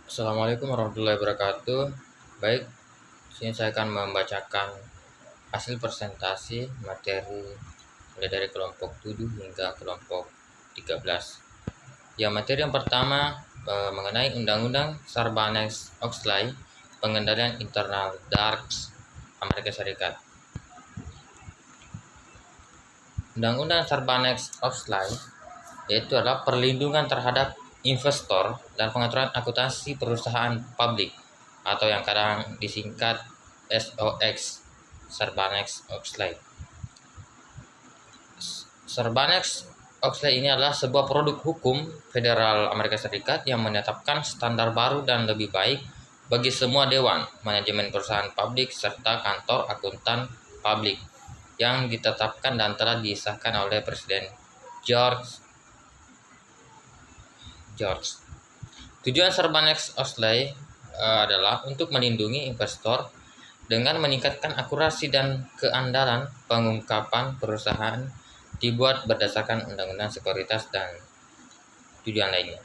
Assalamualaikum warahmatullahi wabarakatuh. Baik, sini saya akan membacakan hasil presentasi materi mulai dari kelompok 7 hingga kelompok 13. Ya, materi yang pertama mengenai Undang-Undang Sarbanes-Oxley, pengendalian internal DARPS Amerika Serikat. Undang-Undang Sarbanes-Oxley yaitu adalah perlindungan terhadap investor dan pengaturan akuntansi perusahaan publik atau yang kadang disingkat SOX, Sarbanes-Oxley. Sarbanes-Oxley ini adalah sebuah produk hukum federal Amerika Serikat yang menetapkan standar baru dan lebih baik bagi semua dewan, manajemen perusahaan publik serta kantor akuntan publik yang ditetapkan dan telah disahkan oleh Presiden George. Tujuan Sarbanes-Oxley adalah untuk melindungi investor dengan meningkatkan akurasi dan keandalan pengungkapan perusahaan dibuat berdasarkan undang-undang sekuritas dan tujuan lainnya.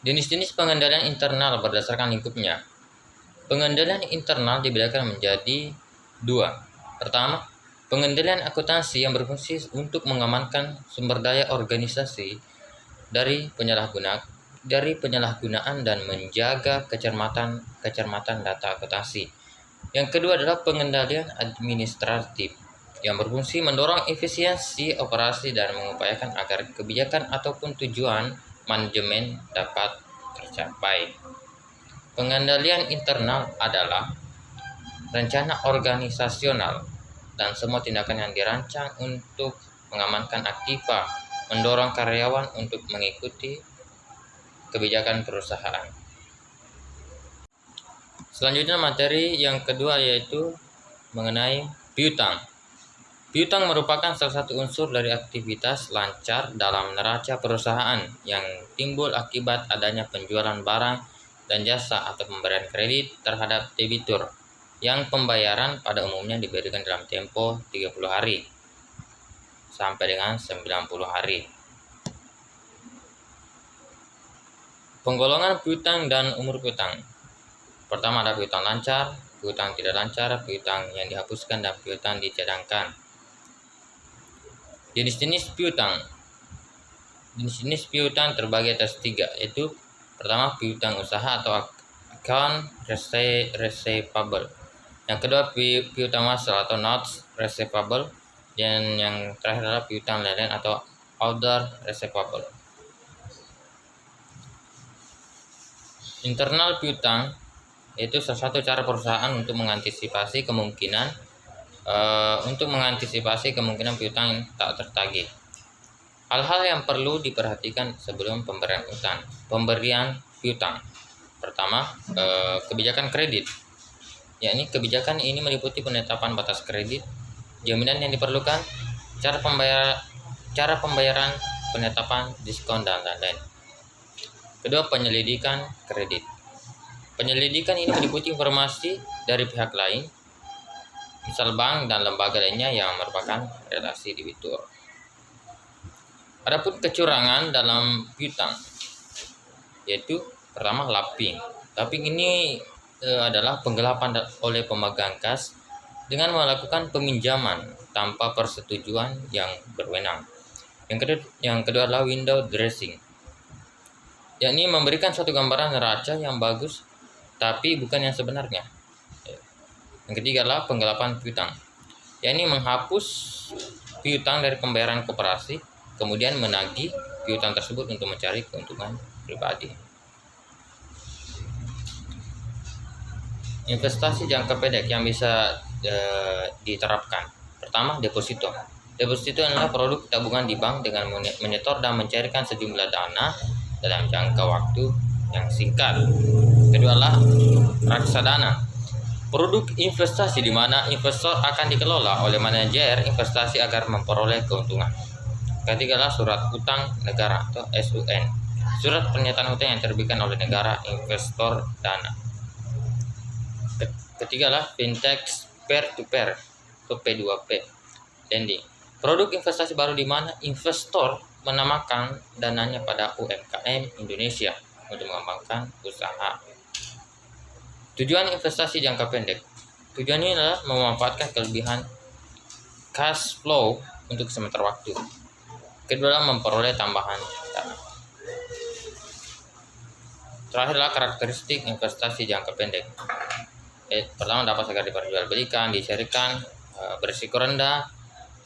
Jenis-jenis pengendalian internal berdasarkan lingkupnya. Pengendalian internal dibedakan menjadi dua. Pertama, pengendalian akuntansi yang berfungsi untuk mengamankan sumber daya organisasi dari penyalahgunaan dan menjaga kecermatan data akuntansi. Yang kedua adalah pengendalian administratif yang berfungsi mendorong efisiensi operasi dan mengupayakan agar kebijakan ataupun tujuan manajemen dapat tercapai. Pengendalian internal adalah rencana organisasional dan semua tindakan yang dirancang untuk mengamankan aktiva, mendorong karyawan untuk mengikuti kebijakan perusahaan. Selanjutnya materi yang kedua yaitu mengenai piutang. Piutang merupakan salah satu unsur dari aktivitas lancar dalam neraca perusahaan yang timbul akibat adanya penjualan barang dan jasa atau pemberian kredit terhadap debitur yang pembayaran pada umumnya diberikan dalam tempo 30 hari sampai dengan 90 hari. Penggolongan piutang dan umur piutang. Pertama ada piutang lancar, piutang tidak lancar, piutang yang dihapuskan, dan piutang dicadangkan. Jenis-jenis piutang. Jenis-jenis piutang terbagi atas 3, yaitu pertama piutang usaha atau account receivable. Yang kedua piutang masal atau notes receivable, dan yang terakhir adalah piutang lenen atau order receivable. Internal piutang yaitu salah satu cara perusahaan untuk mengantisipasi kemungkinan piutang tak tertagih. Hal-hal yang perlu diperhatikan sebelum pemberian piutang. Pertama, kebijakan kredit. Yakni kebijakan ini meliputi penetapan batas kredit, jaminan yang diperlukan, cara pembayaran, penetapan diskon, dan lain-lain. Kedua, penyelidikan kredit. Penyelidikan ini meliputi informasi dari pihak lain, misal bank dan lembaga lainnya yang merupakan relasi debitur. Adapun kecurangan dalam piutang, yaitu pertama lapping. Lapping ini adalah penggelapan oleh pemegang kas dengan melakukan peminjaman tanpa persetujuan yang berwenang. Yang kedua adalah window dressing, yakni memberikan suatu gambaran neraca yang bagus tapi bukan yang sebenarnya. Yang ketiga adalah penggelapan piutang, yakni menghapus piutang dari pembayaran koperasi kemudian menagih piutang tersebut untuk mencari keuntungan pribadi. Investasi jangka pendek yang bisa diterapkan. Pertama, deposito. Deposito adalah produk tabungan di bank dengan menyetor dan mencairkan sejumlah dana dalam jangka waktu yang singkat. Kedua adalah reksadana. Produk investasi di mana investor akan dikelola oleh manajer investasi agar memperoleh keuntungan. Ketiga adalah surat utang negara atau SUN. Surat pernyataan utang yang diterbitkan oleh negara investor dana. Ketiga adalah fintech peer-to-peer atau P2P lending. Produk investasi baru di mana investor menamakan dananya pada UMKM Indonesia untuk mengembangkan usaha. Tujuan investasi jangka pendek. Tujuan ini adalah memanfaatkan kelebihan cash flow untuk sementara waktu. Kedua adalah memperoleh tambahan dana. Terakhirlah karakteristik investasi jangka pendek. Pertama, dapat segera diperjualbelikan, diserikan, berisiko rendah,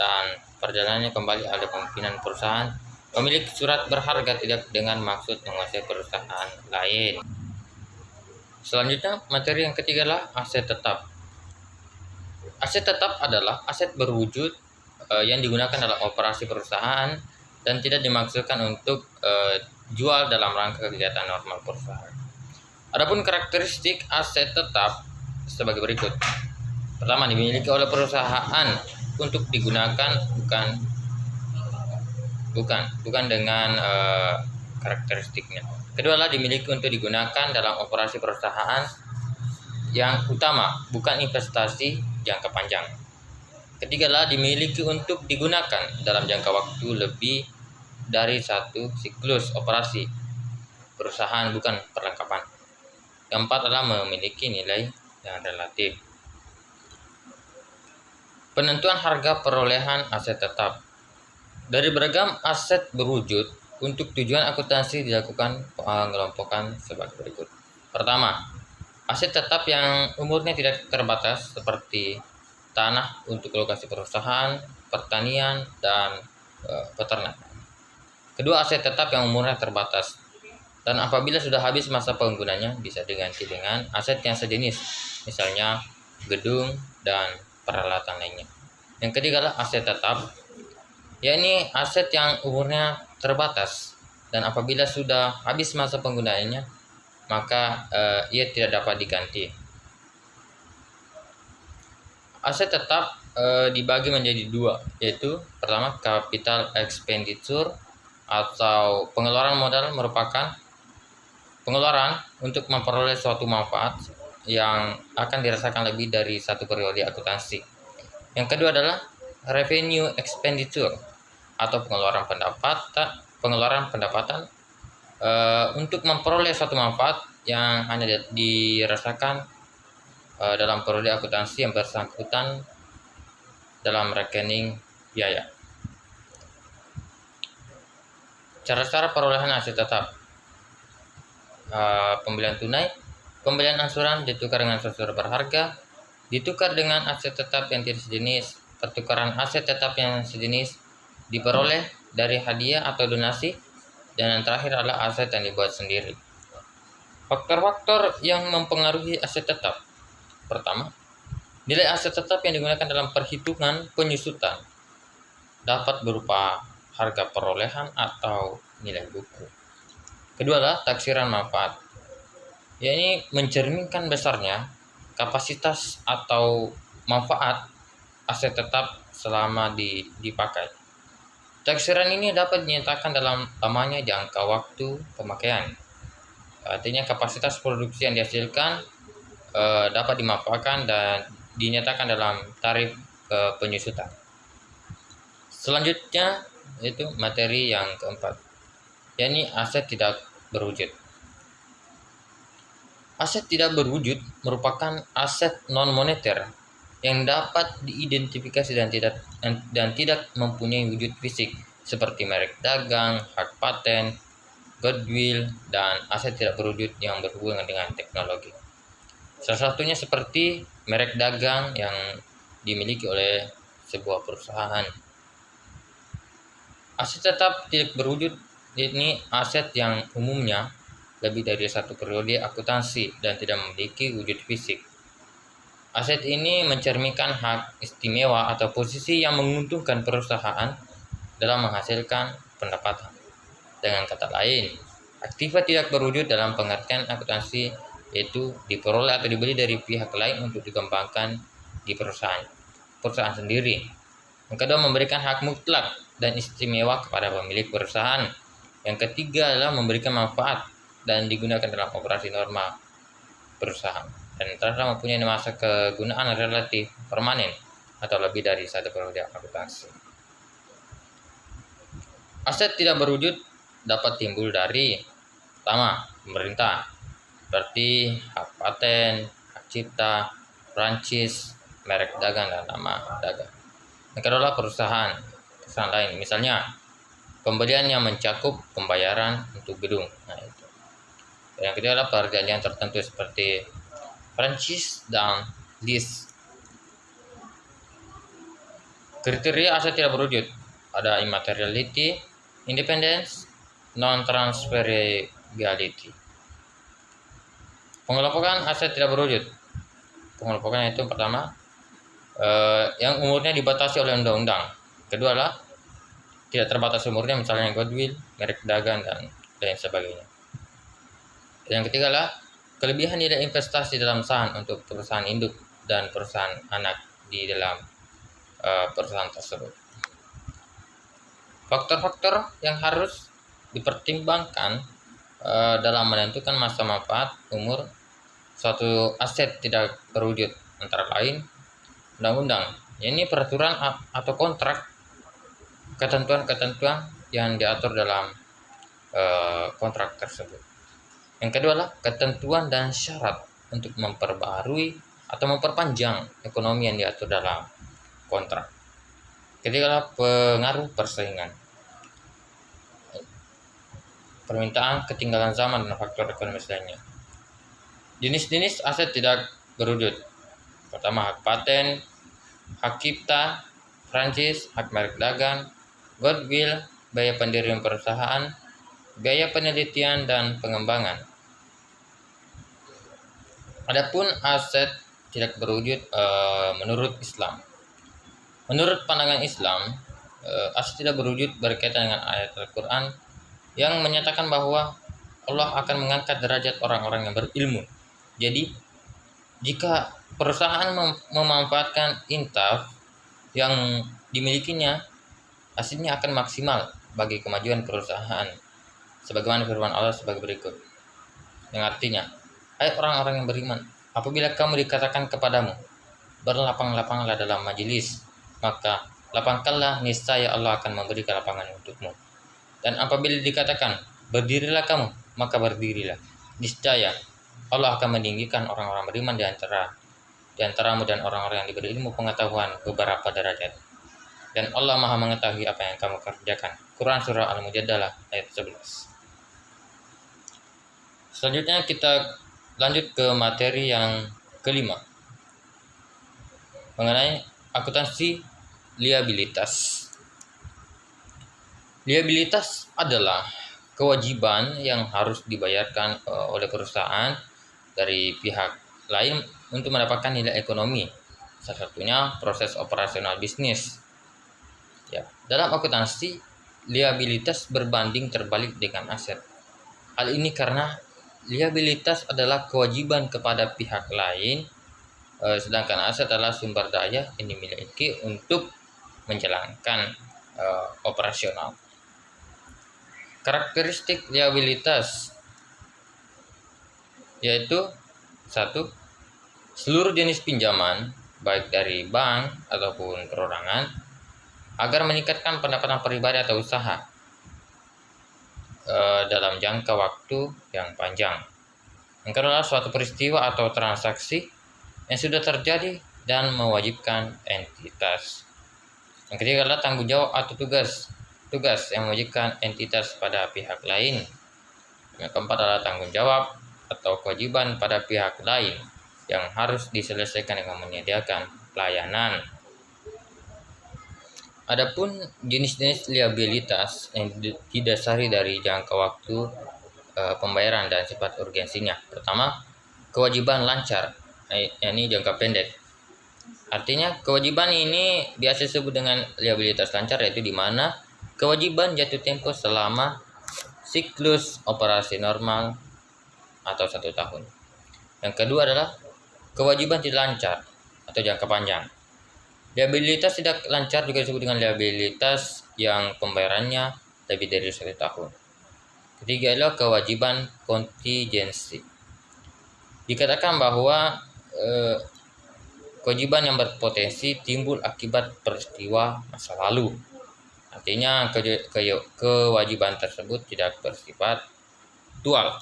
dan perjalanannya kembali ada pemimpinan perusahaan. Pemilik surat berharga tidak dengan maksud menguasai perusahaan lain. Selanjutnya, materi yang ketiga adalah aset tetap. Aset tetap adalah aset berwujud yang digunakan dalam operasi perusahaan dan tidak dimaksudkan untuk jual dalam rangka kegiatan normal perusahaan. Adapun karakteristik aset tetap sebagai berikut. Pertama, dimiliki oleh perusahaan untuk digunakan bukan dengan karakteristiknya. Kedua adalah dimiliki untuk digunakan dalam operasi perusahaan yang utama, bukan investasi jangka panjang. Ketiga adalah dimiliki untuk digunakan dalam jangka waktu lebih dari satu siklus operasi perusahaan, bukan perlengkapan. Keempat adalah memiliki nilai yang relatif. Penentuan harga perolehan aset tetap. Dari beragam aset berwujud, untuk tujuan akuntansi dilakukan pengelompokan sebagai berikut. Pertama, aset tetap yang umurnya tidak terbatas seperti tanah untuk lokasi perusahaan, pertanian, dan peternakan. Kedua, aset tetap yang umurnya terbatas dan apabila sudah habis masa penggunanya bisa diganti dengan aset yang sejenis, misalnya gedung dan peralatan lainnya. Yang ketiga adalah aset tetap, yakni aset yang umurnya terbatas dan apabila sudah habis masa penggunaannya maka ia tidak dapat diganti. Aset tetap dibagi menjadi dua, yaitu pertama capital expenditure atau pengeluaran modal, merupakan pengeluaran untuk memperoleh suatu manfaat yang akan dirasakan lebih dari satu periode akuntansi. Yang kedua adalah revenue expenditure atau pengeluaran pendapatan untuk memperoleh suatu manfaat yang hanya dirasakan dalam periode akuntansi yang bersangkutan dalam rekening biaya. Cara-cara perolehan aset tetap. Pembelian tunai, pembelian angsuran ditukar dengan sesuatu berharga, ditukar dengan aset tetap yang tidak sejenis, pertukaran aset tetap yang sejenis diperoleh dari hadiah atau donasi, dan yang terakhir adalah aset yang dibuat sendiri. Faktor-faktor yang mempengaruhi aset tetap. Pertama, nilai aset tetap yang digunakan dalam perhitungan penyusutan dapat berupa harga perolehan atau nilai buku. Kedua adalah taksiran manfaat, yakni mencerminkan besarnya kapasitas atau manfaat aset tetap selama dipakai. Taksiran ini dapat dinyatakan dalam lamanya jangka waktu pemakaian. Artinya kapasitas produksi yang dihasilkan dapat dimanfaatkan dan dinyatakan dalam tarif penyusutan. Selanjutnya yaitu materi yang keempat, yakni aset tidak berwujud. Aset tidak berwujud merupakan aset non-moneter yang dapat diidentifikasi dan tidak mempunyai wujud fisik seperti merek dagang, hak paten, goodwill, dan aset tidak berwujud yang berhubungan dengan teknologi. Salah satunya seperti merek dagang yang dimiliki oleh sebuah perusahaan. Aset tetap tidak berwujud ini aset yang umumnya lebih dari satu periode akuntansi dan tidak memiliki wujud fisik. Aset ini mencerminkan hak istimewa atau posisi yang menguntungkan perusahaan dalam menghasilkan pendapatan. Dengan kata lain, aktiva tidak berwujud dalam pengertian akuntansi yaitu diperoleh atau dibeli dari pihak lain untuk dikembangkan di perusahaan sendiri. Yang kedua, memberikan hak mutlak dan istimewa kepada pemilik perusahaan. Yang ketiga adalah memberikan manfaat dan digunakan dalam operasi normal perusahaan. Dan terakhir, mempunyai masa kegunaan relatif permanen atau lebih dari satu periode akuntansi. Aset tidak berwujud dapat timbul dari pertama, pemerintah, berarti hak paten, hak cipta, franchise, merek dagang dan nama dagang. Yang kedua adalah perusahaan lain, misalnya pembelian yang mencakup pembayaran untuk gedung. Nah, itu. Yang ketiga adalah perjanjian tertentu seperti franchise dan lease. Kriteria aset tidak berwujud ada immateriality, independence, non-transferability. Pengelompokan aset tidak berwujud. Pengelompokan itu pertama, yang umurnya dibatasi oleh undang-undang. Kedua adalah tidak terbatas umurnya, misalnya goodwill, merek dagang dan lain sebagainya. Yang ketiga adalah kelebihan nilai investasi dalam saham untuk perusahaan induk dan perusahaan anak di dalam perusahaan tersebut. Faktor-faktor yang harus dipertimbangkan dalam menentukan masa manfaat umur suatu aset tidak terwujud, antara lain undang-undang, ini peraturan atau kontrak, ketentuan-ketentuan yang diatur dalam kontrak tersebut. Yang kedua adalah ketentuan dan syarat untuk memperbarui atau memperpanjang ekonomi yang diatur dalam kontrak. Ketiga adalah pengaruh persaingan, permintaan, ketinggalan zaman, dan faktor ekonomi lainnya. Jenis-jenis aset tidak berwujud. Pertama, hak paten, hak cipta, franchise, hak merek dagang, goodwill, biaya pendirian perusahaan, biaya penelitian dan pengembangan. Adapun aset tidak berwujud menurut Islam. Menurut pandangan Islam, aset tidak berwujud berkaitan dengan ayat Al-Quran yang menyatakan bahwa Allah akan mengangkat derajat orang-orang yang berilmu. Jadi, jika perusahaan memanfaatkan intaf yang dimilikinya, hasilnya akan maksimal bagi kemajuan perusahaan. Sebagaimana firman Allah sebagai berikut, yang artinya, hai orang-orang yang beriman, apabila kamu dikatakan kepadamu, berlapang-lapanglah dalam majelis, maka lapangkanlah, niscaya Allah akan memberi kelapangan untukmu. Dan apabila dikatakan, berdirilah kamu, maka berdirilah, niscaya Allah akan meninggikan orang-orang beriman di antaramu dan orang-orang yang diberi ilmu pengetahuan beberapa derajat. Dan Allah Maha mengetahui apa yang kamu kerjakan. Quran Surah Al-Mujadalah ayat 11. Selanjutnya kita lanjut ke materi yang kelima, mengenai akuntansi liabilitas. Liabilitas adalah kewajiban yang harus dibayarkan oleh perusahaan dari pihak lain untuk mendapatkan nilai ekonomi, salah satunya proses operasional bisnis. Ya, dalam akuntansi, liabilitas berbanding terbalik dengan aset. Hal ini karena liabilitas adalah kewajiban kepada pihak lain, sedangkan aset adalah sumber daya yang dimiliki untuk menjalankan operasional. Karakteristik liabilitas yaitu 1. Seluruh jenis pinjaman baik dari bank ataupun perorangan agar meningkatkan pendapatan pribadi atau usaha dalam jangka waktu yang panjang. Yang kedua adalah suatu peristiwa atau transaksi yang sudah terjadi dan mewajibkan entitas. Yang ketiga adalah tanggung jawab atau tugas yang mewajibkan entitas pada pihak lain. Yang keempat adalah tanggung jawab atau kewajiban pada pihak lain yang harus diselesaikan dengan menyediakan pelayanan. Adapun jenis-jenis liabilitas yang didasari dari jangka waktu pembayaran dan sifat urgensinya. Pertama, kewajiban lancar, ini jangka pendek. Artinya kewajiban ini biasa disebut dengan liabilitas lancar, yaitu di mana kewajiban jatuh tempo selama siklus operasi normal atau 1 tahun. Yang kedua adalah kewajiban tidak lancar atau jangka panjang. Liabilitas tidak lancar juga disebut dengan liabilitas yang pembayarannya lebih dari 1 tahun. Ketiga adalah kewajiban kontingensi. Dikatakan bahwa kewajiban yang berpotensi timbul akibat peristiwa masa lalu. Artinya kewajiban tersebut tidak bersifat dual.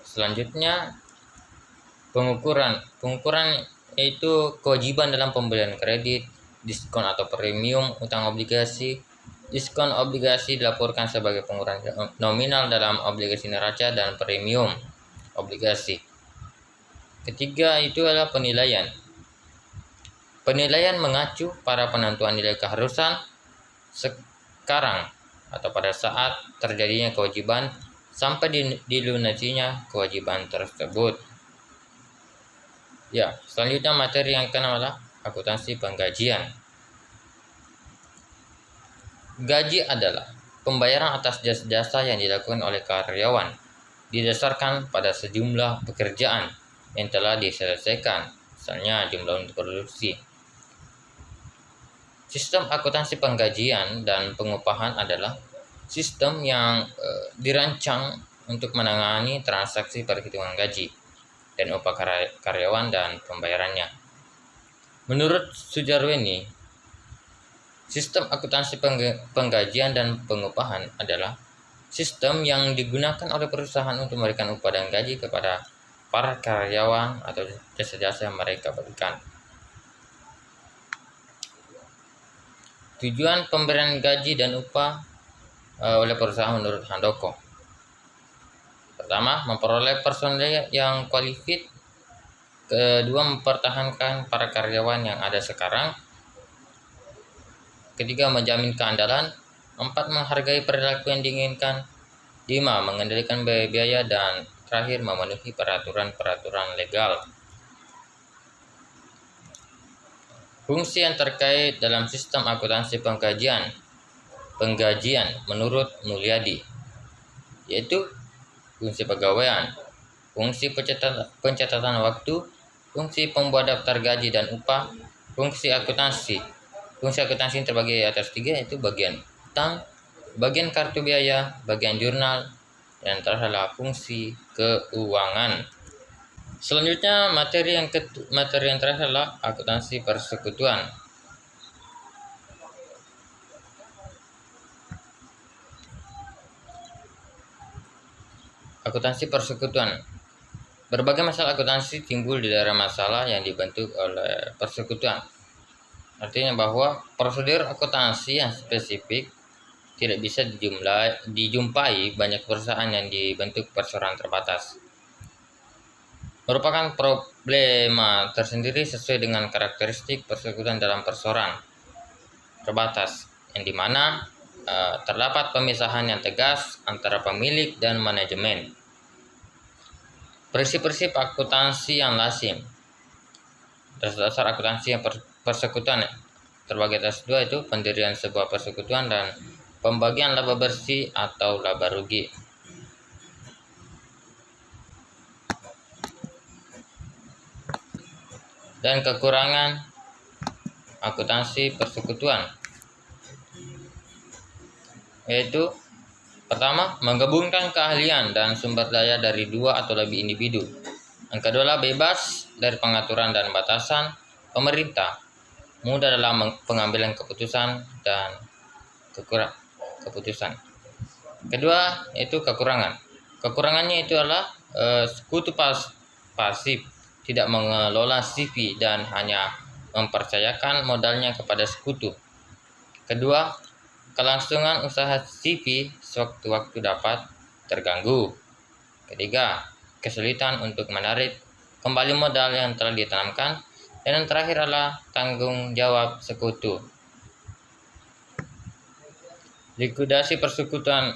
Selanjutnya, pengukuran yaitu kewajiban dalam pembelian kredit, diskon atau premium utang obligasi. Diskon obligasi dilaporkan sebagai pengurangan nominal dalam obligasi neraca dan premium obligasi. Ketiga itu adalah penilaian. Penilaian mengacu pada penentuan nilai keharusan sekarang atau pada saat terjadinya kewajiban sampai dilunasinya kewajiban tersebut. Ya, selanjutnya materi yang keenam adalah akuntansi penggajian. Gaji adalah pembayaran atas jasa-jasa yang dilakukan oleh karyawan didasarkan pada sejumlah pekerjaan yang telah diselesaikan, misalnya jumlah unit produksi. Sistem akuntansi penggajian dan pengupahan adalah sistem yang dirancang untuk menangani transaksi perhitungan gaji dan upah karyawan dan pembayarannya. Menurut Sujarweni, sistem akuntansi penggajian dan pengupahan adalah sistem yang digunakan oleh perusahaan untuk memberikan upah dan gaji kepada para karyawan atau jasa-jasa yang mereka berikan. Tujuan pemberian gaji dan upah oleh perusahaan menurut Handoko. Pertama, memperoleh personel yang kualifikasi. Kedua, mempertahankan para karyawan yang ada sekarang. Ketiga, menjamin keandalan. 4, menghargai perilaku yang diinginkan. 5, mengendalikan biaya, dan terakhir, memenuhi peraturan-peraturan legal. Fungsi yang terkait dalam sistem akuntansi penggajian menurut Mulyadi, yaitu fungsi pegawaian, fungsi pencatatan waktu, fungsi pembuat daftar gaji dan upah, fungsi akuntansi. Fungsi akuntansi yang terbagi atas 3, yaitu bagian utang, bagian kartu biaya, bagian jurnal, dan terakhir fungsi keuangan. Selanjutnya materi yang terakhir adalah akuntansi persekutuan. Akuntansi persekutuan. Berbagai masalah akuntansi timbul di daerah masalah yang dibentuk oleh persekutuan. Artinya bahwa prosedur akuntansi yang spesifik tidak bisa dijumpai banyak perusahaan yang dibentuk perseroan terbatas. Merupakan problema tersendiri sesuai dengan karakteristik persekutuan dalam perseroan terbatas, yang dimana terdapat pemisahan yang tegas antara pemilik dan manajemen. Prinsip-prinsip akuntansi yang lazim. Dasar akuntansi yang persekutuan terbagi atas 2, itu pendirian sebuah persekutuan dan pembagian laba bersih atau laba rugi. Dan kekurangan akuntansi persekutuan, yaitu pertama, menggabungkan keahlian dan sumber daya dari 2 atau lebih individu. Yang kedua adalah bebas dari pengaturan dan batasan pemerintah, mudah dalam pengambilan keputusan dan keputusan. Kedua, yaitu kekurangan. Kekurangannya itu adalah sekutu pasif, tidak mengelola CV dan hanya mempercayakan modalnya kepada sekutu. Kedua, kelangsungan usaha CV sewaktu-waktu dapat terganggu. Ketiga, kesulitan untuk menarik kembali modal yang telah ditanamkan. Dan yang terakhir adalah tanggung jawab sekutu. Likuidasi persekutuan,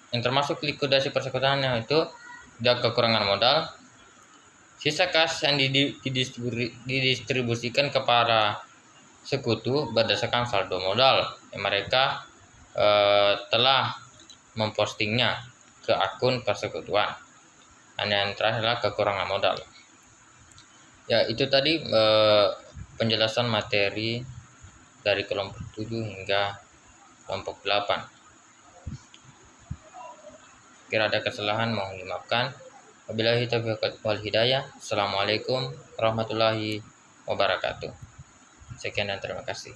yang termasuk likuidasi persekutuan itu ada kekurangan modal, sisa kas yang didistribusikan kepada sekutu berdasarkan saldo modal yang mereka telah mempostingnya ke akun persekutuan. Dan yang terakhir adalah kekurangan modal. Ya, itu tadi penjelasan materi dari kelompok 7 hingga kelompok 8. Kira ada kesalahan mohon dimaafkan. Wabillahi taufiq wal hidayah. Assalamualaikum warahmatullahi wabarakatuh. Sekian dan terima kasih.